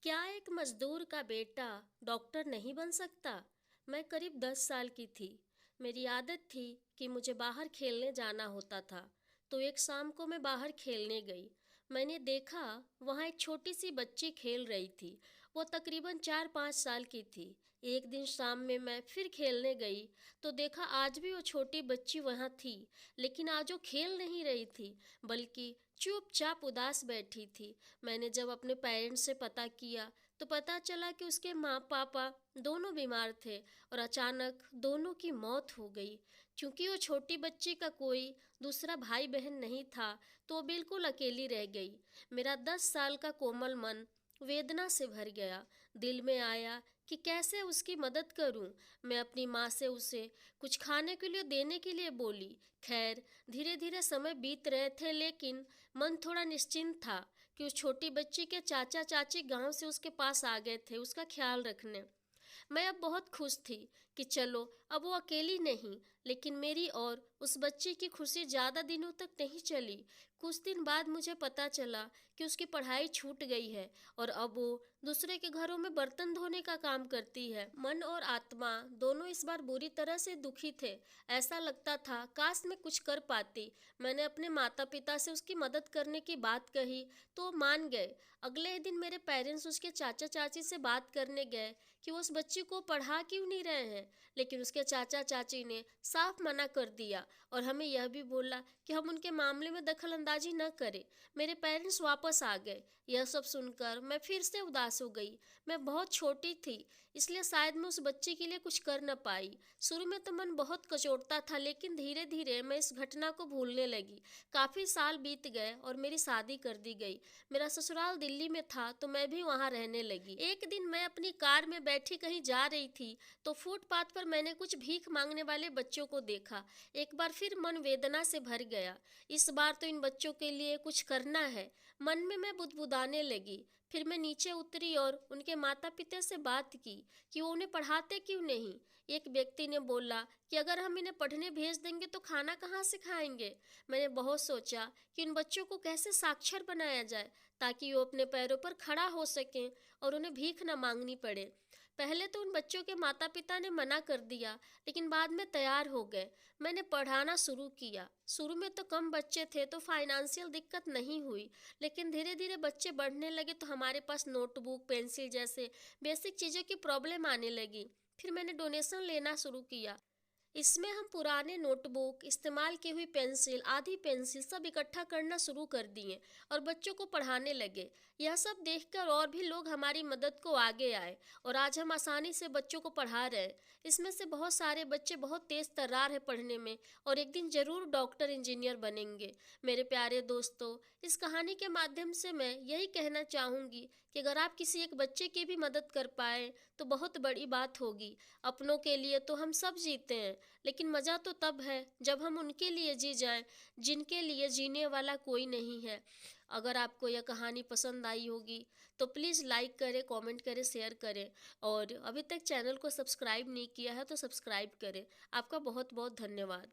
क्या एक मजदूर का बेटा डॉक्टर नहीं बन सकता? मैं करीब 10 साल की थी। मेरी आदत थी कि मुझे बाहर खेलने जाना होता था। तो एक शाम को मैं बाहर खेलने गई। मैंने देखा वहाँ एक छोटी सी बच्ची खेल रही थी। वो तकरीबन 4-5 साल की थी। एक दिन शाम में मैं फिर खेलने गई तो देखा आज भी वो छोटी बच्ची वहाँ थी। लेकिन आज वो खेल नहीं रही थी, बल्कि चुपचाप उदास बैठी थी। मैंने जब अपने पेरेंट्स से पता किया तो पता चला कि उसके माँ पापा दोनों बीमार थे और अचानक दोनों की मौत हो गई। क्योंकि वो छोटी बच्ची का कोई दूसरा भाई बहन नहीं था, तो वो बिल्कुल अकेली रह गई। मेरा 10 साल का कोमल मन वेदना से भर गया। दिल में आया कि कैसे उसकी मदद करूं। मैं अपनी माँ से उसे कुछ खाने के लिए देने के लिए बोली। खैर, धीरे धीरे समय बीत रहे थे, लेकिन मन थोड़ा निश्चिंत था कि उस छोटी बच्ची के चाचा चाची गांव से उसके पास आ गए थे उसका ख्याल रखने। मैं अब बहुत खुश थी कि चलो अब वो अकेली नहीं। लेकिन मेरी और उस बच्ची की खुशी ज़्यादा दिनों तक नहीं चली। कुछ दिन बाद मुझे पता चला कि उसकी पढ़ाई छूट गई है और अब वो दूसरे के घरों में बर्तन धोने का काम करती है। मन और आत्मा दोनों इस बार बुरी तरह से दुखी थे। ऐसा लगता था काश मैं कुछ कर पाती। मैंने अपने माता पिता से उसकी मदद करने की बात कही तो वो मान गए। अगले ही दिन मेरे पेरेंट्स उसके चाचा चाची से बात करने गए कि वो उस बच्ची को पढ़ा क्यों नहीं रहे हैं। लेकिन उसके चाचा चाची ने साफ मना कर दिया और हमें यह भी बोला कि हम उनके मामले में दखल अंदाजी न करें। मेरे पेरेंट्स वापस आ गए। यह सब सुनकर मैं फिर से उदास हो गई। मैं बहुत छोटी थी, इसलिए शायद मैं उस बच्ची के लिए कुछ कर न पाई। शुरू में तो मन बहुत कचोटता था, लेकिन धीरे धीरे मैं इस घटना को भूलने लगी। काफ़ी साल बीत गए और मेरी शादी कर दी गई। मेरा ससुराल दिल्ली में था तो मैं भी वहाँ रहने लगी। एक दिन मैं अपनी कार में बैठी कहीं जा रही थी तो फुटपाथ पर मैंने कुछ भीख मांगने वाले बच्चों को देखा। एक बार फिर मन वेदना से भर गया। इस बार तो इन बच्चों के लिए कुछ करना है। मन में मैं बुदबुदाने लगी। फिर मैं नीचे उतरी और उनके माता पिता से बात की कि वो उन्हें पढ़ाते क्यों नहीं। एक व्यक्ति ने बोला कि अगर हम इन्हें पढ़ने भेज देंगे तो खाना कहाँ से खाएंगे। मैंने बहुत सोचा कि इन बच्चों को कैसे साक्षर बनाया जाए ताकि वो अपने पैरों पर खड़ा हो सकें और उन्हें भीख न मांगनी पड़े। पहले तो उन बच्चों के माता पिता ने मना कर दिया, लेकिन बाद में तैयार हो गए। मैंने पढ़ाना शुरू किया। शुरू में तो कम बच्चे थे तो फाइनेंशियल दिक्कत नहीं हुई, लेकिन धीरे धीरे बच्चे बढ़ने लगे तो हमारे पास नोटबुक पेंसिल जैसे बेसिक चीज़ों की प्रॉब्लम आने लगी। फिर मैंने डोनेशन लेना शुरू किया। इसमें हम पुराने नोटबुक, इस्तेमाल की हुई पेंसिल, आधी पेंसिल सब इकट्ठा करना शुरू कर दिए और बच्चों को पढ़ाने लगे। यह सब देखकर और भी लोग हमारी मदद को आगे आए और आज हम आसानी से बच्चों को पढ़ा रहे हैं। इसमें से बहुत सारे बच्चे बहुत तेज तर्रार है पढ़ने में और एक दिन जरूर डॉक्टर इंजीनियर बनेंगे। मेरे प्यारे दोस्तों, इस कहानी के माध्यम से मैं यही कहना चाहूँगी कि अगर आप किसी एक बच्चे की भी मदद कर पाए तो बहुत बड़ी बात होगी। अपनों के लिए तो हम सब जीते हैं, लेकिन मज़ा तो तब है जब हम उनके लिए जी जाएं जिनके लिए जीने वाला कोई नहीं है। अगर आपको यह कहानी पसंद आई होगी तो प्लीज़ लाइक करें, कमेंट करें, शेयर करें और अभी तक चैनल को सब्सक्राइब नहीं किया है तो सब्सक्राइब करें। आपका बहुत बहुत धन्यवाद।